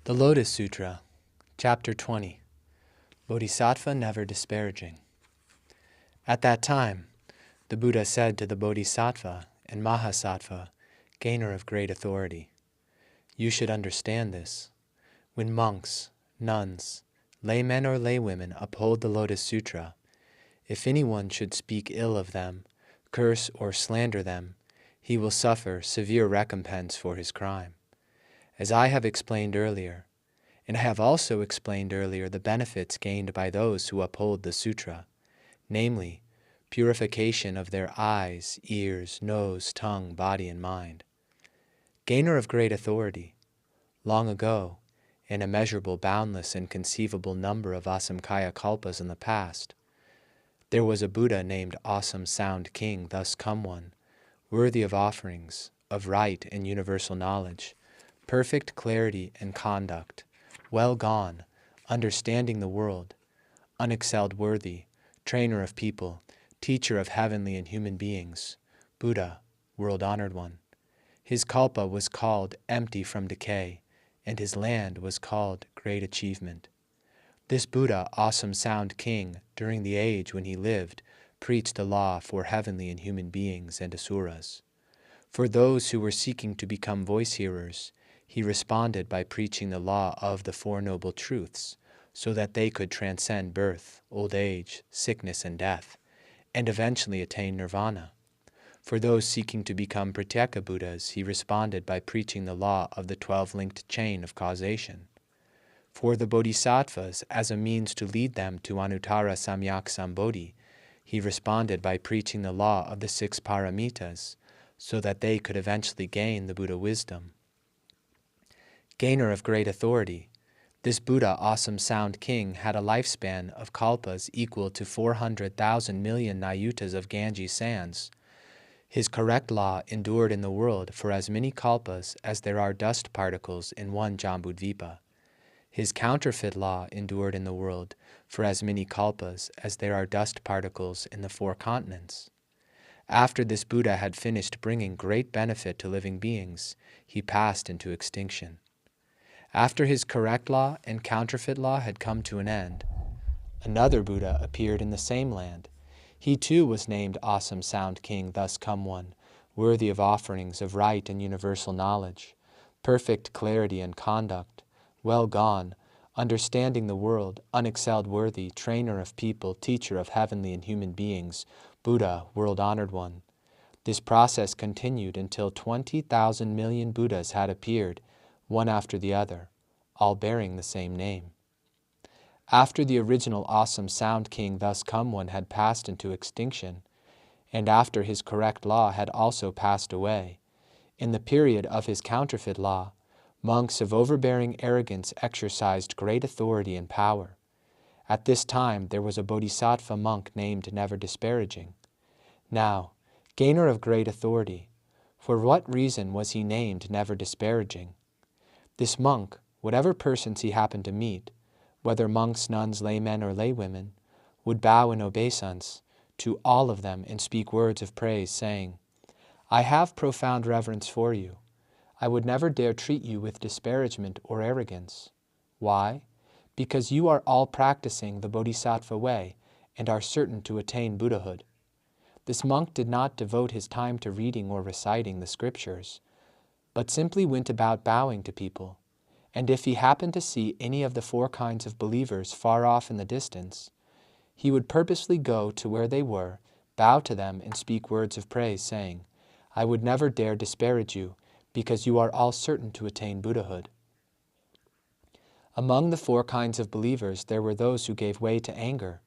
The Lotus Sutra, Chapter 20, Bodhisattva Never Disparaging. At that time, the Buddha said to the Bodhisattva and Mahasattva, gainer of great authority, "You should understand this. When monks, nuns, laymen or laywomen uphold the Lotus Sutra, if anyone should speak ill of them, curse or slander them, he will suffer severe recompense for his crime. As I have explained earlier, and I have also explained earlier the benefits gained by those who uphold the Sutra, namely, purification of their eyes, ears, nose, tongue, body, and mind. Gainer of great authority, long ago, in immeasurable, boundless, and conceivable number of asamkhaya kalpas in the past, there was a Buddha named Awesome Sound King, thus come one, worthy of offerings, of right and universal knowledge, perfect clarity and conduct, well gone, understanding the world, unexcelled worthy, trainer of people, teacher of heavenly and human beings, Buddha, world-honored one. His kalpa was called empty from decay, and his land was called great achievement. This Buddha, Awesome Sound King, during the age when he lived, preached the law for heavenly and human beings and asuras. For those who were seeking to become voice-hearers, he responded by preaching the law of the Four Noble Truths, so that they could transcend birth, old age, sickness, and death, and eventually attain nirvana. For those seeking to become Pratyeka Buddhas, he responded by preaching the law of the 12-linked chain of causation. For the Bodhisattvas, as a means to lead them to Anuttara Samyak Sambodhi, he responded by preaching the law of the 6 paramitas, so that they could eventually gain the Buddha wisdom. Gainer of great authority, this Buddha, Awesome Sound King, had a lifespan of kalpas equal to 400,000 million nayutas of Ganges sands. His correct law endured in the world for as many kalpas as there are dust particles in one Jambudvipa. His counterfeit law endured in the world for as many kalpas as there are dust particles in the 4 continents. After this Buddha had finished bringing great benefit to living beings, he passed into extinction. After his correct law and counterfeit law had come to an end, another Buddha appeared in the same land. He too was named Awesome Sound King, thus come one, worthy of offerings of right and universal knowledge, perfect clarity and conduct, well gone, understanding the world, unexcelled worthy, trainer of people, teacher of heavenly and human beings, Buddha, world-honored one. This process continued until 20,000 million Buddhas had appeared, one after the other, all bearing the same name. After the original Awesome Sound King, thus come one, had passed into extinction, and after his correct law had also passed away, in the period of his counterfeit law, monks of overbearing arrogance exercised great authority and power. At this time there was a Bodhisattva monk named Never Disparaging. Now, gainer of great authority, for what reason was he named Never Disparaging? This monk, whatever persons he happened to meet, whether monks, nuns, laymen, or laywomen, would bow in obeisance to all of them and speak words of praise, saying, "I have profound reverence for you. I would never dare treat you with disparagement or arrogance. Why? Because you are all practicing the Bodhisattva way and are certain to attain Buddhahood." This monk did not devote his time to reading or reciting the scriptures, but simply went about bowing to people, and if he happened to see any of the 4 kinds of believers far off in the distance, he would purposely go to where they were, bow to them, and speak words of praise, saying, "I would never dare disparage you, because you are all certain to attain Buddhahood." Among the 4 kinds of believers there were those who gave way to anger,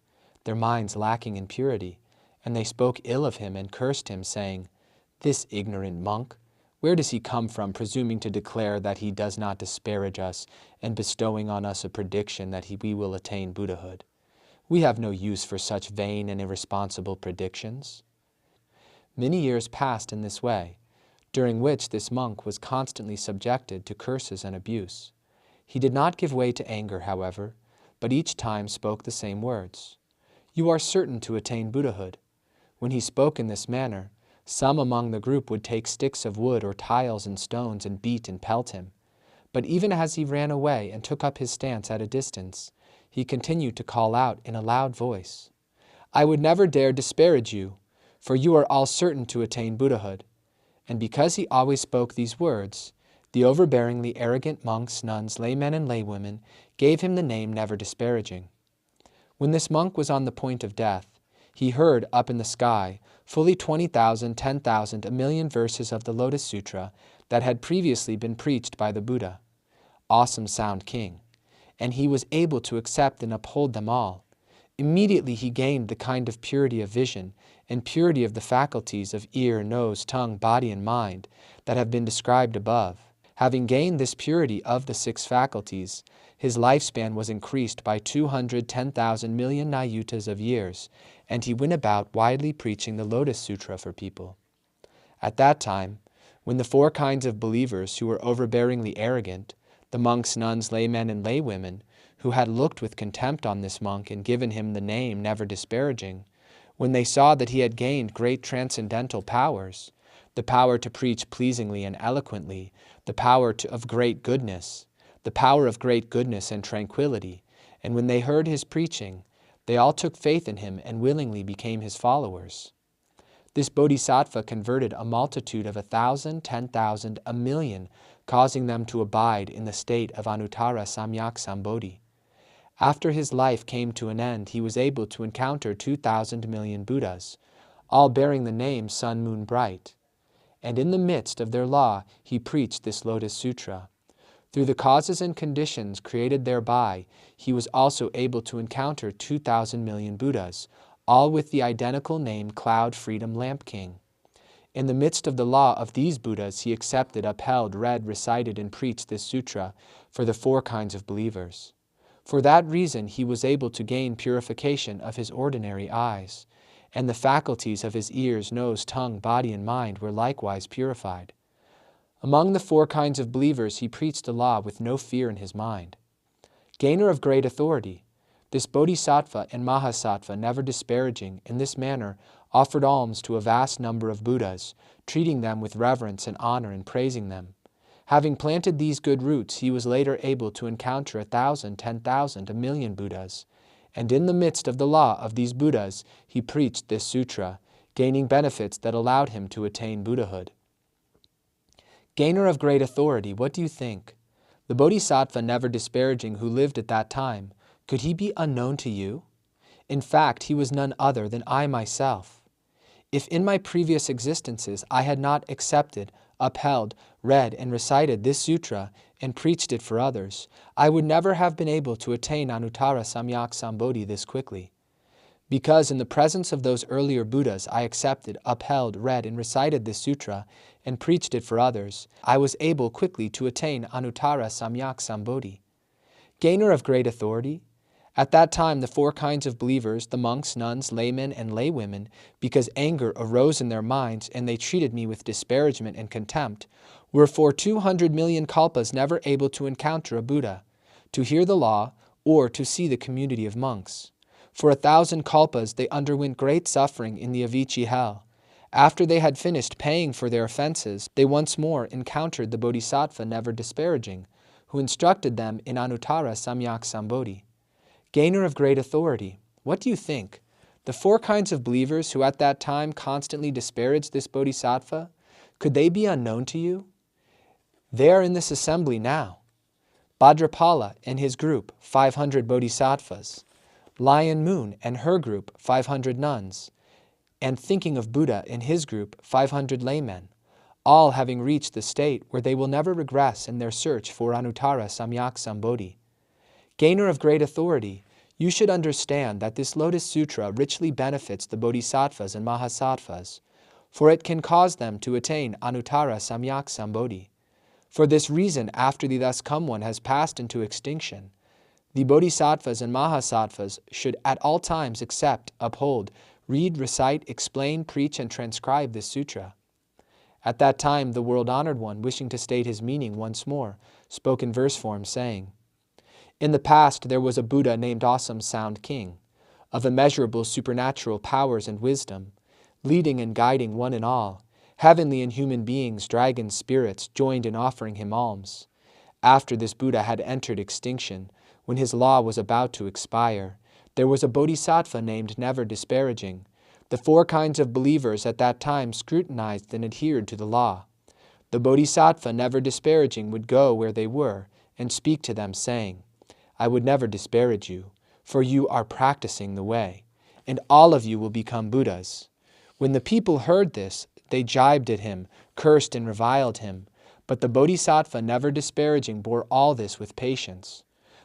their minds lacking in purity, and they spoke ill of him and cursed him, saying, "This ignorant monk, where does he come from, presuming to declare that he does not disparage us and bestowing on us a prediction that we will attain Buddhahood? We have no use for such vain and irresponsible predictions." Many years passed in this way, during which this monk was constantly subjected to curses and abuse. He did not give way to anger, however, but each time spoke the same words. "You are certain to attain Buddhahood." When he spoke in this manner, some among the group would take sticks of wood or tiles and stones and beat and pelt him. But even as he ran away and took up his stance at a distance, he continued to call out in a loud voice, "I would never dare disparage you, for you are all certain to attain Buddhahood." And because he always spoke these words, the overbearingly arrogant monks, nuns, laymen, and laywomen gave him the name Never Disparaging. When this monk was on the point of death, he heard up in the sky fully 20,000, 10,000, a million verses of the Lotus Sutra that had previously been preached by the Buddha, Awesome Sound King, and he was able to accept and uphold them all. Immediately he gained the kind of purity of vision and purity of the faculties of ear, nose, tongue, body, and mind that have been described above. Having gained this purity of the 6 faculties, his lifespan was increased by 210,000 million nayutas of years, and he went about widely preaching the Lotus Sutra for people. At that time, when the 4 kinds of believers who were overbearingly arrogant, the monks, nuns, laymen, and laywomen, who had looked with contempt on this monk and given him the name Never Disparaging, when they saw that he had gained great transcendental powers, the power to preach pleasingly and eloquently, the power of great goodness, the power of great goodness and tranquility, and when they heard his preaching, they all took faith in him and willingly became his followers. This Bodhisattva converted a multitude of 1,000, 10,000, a million, causing them to abide in the state of Anuttara Samyak Sambodhi. After his life came to an end, he was able to encounter 2,000 million Buddhas, all bearing the name Sun Moon Bright. And in the midst of their law, he preached this Lotus Sutra. Through the causes and conditions created thereby, he was also able to encounter 2,000 million Buddhas, all with the identical name Cloud Freedom Lamp King. In the midst of the law of these Buddhas, he accepted, upheld, read, recited, and preached this sutra for the 4 kinds of believers. For that reason, he was able to gain purification of his ordinary eyes, and the faculties of his ears, nose, tongue, body, and mind were likewise purified. Among the 4 kinds of believers, he preached the law with no fear in his mind. Gainer of great authority, this Bodhisattva and Mahasattva, never disparaging, in this manner offered alms to a vast number of Buddhas, treating them with reverence and honor and praising them. Having planted these good roots, he was later able to encounter 1,000, 10,000, a million Buddhas, and in the midst of the law of these Buddhas, he preached this sutra, gaining benefits that allowed him to attain Buddhahood. Gainer of great authority, what do you think? The Bodhisattva Never Disparaging who lived at that time, could he be unknown to you? In fact, he was none other than I myself. If in my previous existences I had not accepted, upheld, read, and recited this sutra and preached it for others, I would never have been able to attain Anuttara Samyak Sambodhi this quickly. Because in the presence of those earlier Buddhas I accepted, upheld, read, and recited this sutra and preached it for others, I was able quickly to attain Anuttara Samyak Sambodhi. Gainer of great authority, at that time the 4 kinds of believers, the monks, nuns, laymen, and laywomen, because anger arose in their minds and they treated me with disparagement and contempt, were for 200 million kalpas never able to encounter a Buddha, to hear the law, or to see the community of monks. For 1,000 kalpas they underwent great suffering in the Avicii hell. After they had finished paying for their offenses, they once more encountered the Bodhisattva Never Disparaging, who instructed them in Anuttara Samyak Sambodhi. Gainer of great authority, what do you think? The 4 kinds of believers who at that time constantly disparaged this Bodhisattva, could they be unknown to you? They are in this assembly now. Bhadrapala and his group, 500 Bodhisattvas. Lion Moon and her group, 500 nuns. And Thinking of Buddha and his group, 500 laymen, all having reached the state where they will never regress in their search for Anuttara Samyak Sambodhi. Gainer of great authority, you should understand that this Lotus Sutra richly benefits the Bodhisattvas and Mahasattvas, for it can cause them to attain Anuttara Samyak Sambodhi. For this reason, after the thus come one has passed into extinction, the Bodhisattvas and Mahasattvas should at all times accept, uphold, read, recite, explain, preach, and transcribe this sutra. At that time, the world-honored one, wishing to state his meaning once more, spoke in verse form, saying, "In the past there was a Buddha named Awesome Sound King, of immeasurable supernatural powers and wisdom, leading and guiding one and all, heavenly and human beings, dragons, spirits, joined in offering him alms. After this Buddha had entered extinction, when his law was about to expire, there was a Bodhisattva named Never Disparaging. The 4 kinds of believers at that time scrutinized and adhered to the law. The Bodhisattva Never Disparaging would go where they were and speak to them, saying, "I would never disparage you, for you are practicing the way, and all of you will become Buddhas." When the people heard this, they jibed at him, cursed and reviled him, but the Bodhisattva Never Disparaging bore all this with patience.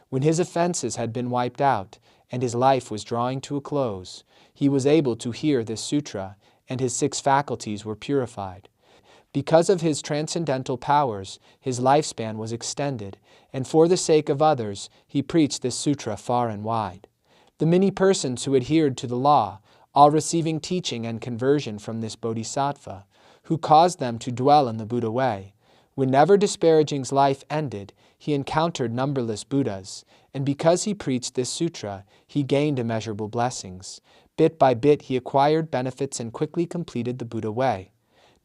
When his offenses had been wiped out, and his life was drawing to a close, he was able to hear this sutra, and his 6 faculties were purified. Because of his transcendental powers, his lifespan was extended, and for the sake of others, he preached this sutra far and wide. The many persons who adhered to the law, all receiving teaching and conversion from this Bodhisattva, who caused them to dwell in the Buddha way. When Never Disparaging's life ended, he encountered numberless Buddhas, and because he preached this sutra, he gained immeasurable blessings. Bit by bit he acquired benefits and quickly completed the Buddha way.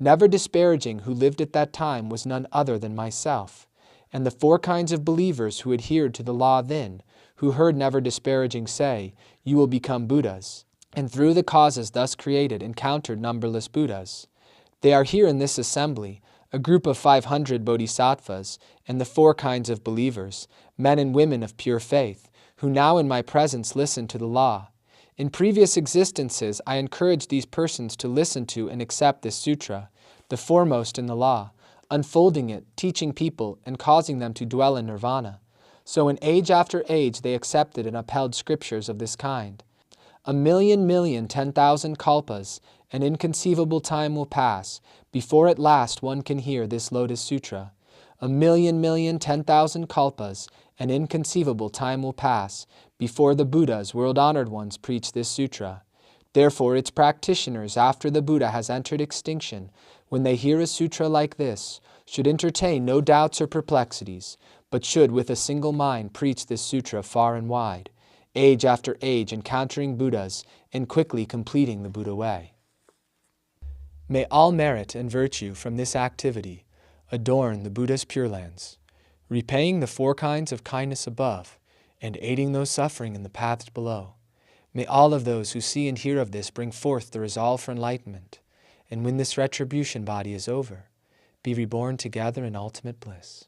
Never Disparaging, who lived at that time, was none other than myself. And the 4 kinds of believers who adhered to the law then, who heard Never Disparaging say, "You will become Buddhas," and through the causes thus created encountered numberless Buddhas. They are here in this assembly, a group of 500 bodhisattvas, and the 4 kinds of believers, men and women of pure faith, who now in my presence listen to the law. In previous existences, I encouraged these persons to listen to and accept this sutra, the foremost in the law, unfolding it, teaching people, and causing them to dwell in nirvana. So in age after age they accepted and upheld scriptures of this kind. 1,000,000, 10,000 kalpas, an inconceivable time will pass, before at last one can hear this Lotus Sutra. 1,000,000, 10,000 kalpas, an inconceivable time will pass, before the Buddhas, world-honored ones, preach this sutra. Therefore its practitioners, after the Buddha has entered extinction, when they hear a sutra like this, should entertain no doubts or perplexities, but should with a single mind preach this sutra far and wide, age after age encountering Buddhas and quickly completing the Buddha way. May all merit and virtue from this activity adorn the Buddha's Pure Lands, repaying the 4 kinds of kindness above and aiding those suffering in the paths below. May all of those who see and hear of this bring forth the resolve for enlightenment, and when this retribution body is over, be reborn together in ultimate bliss.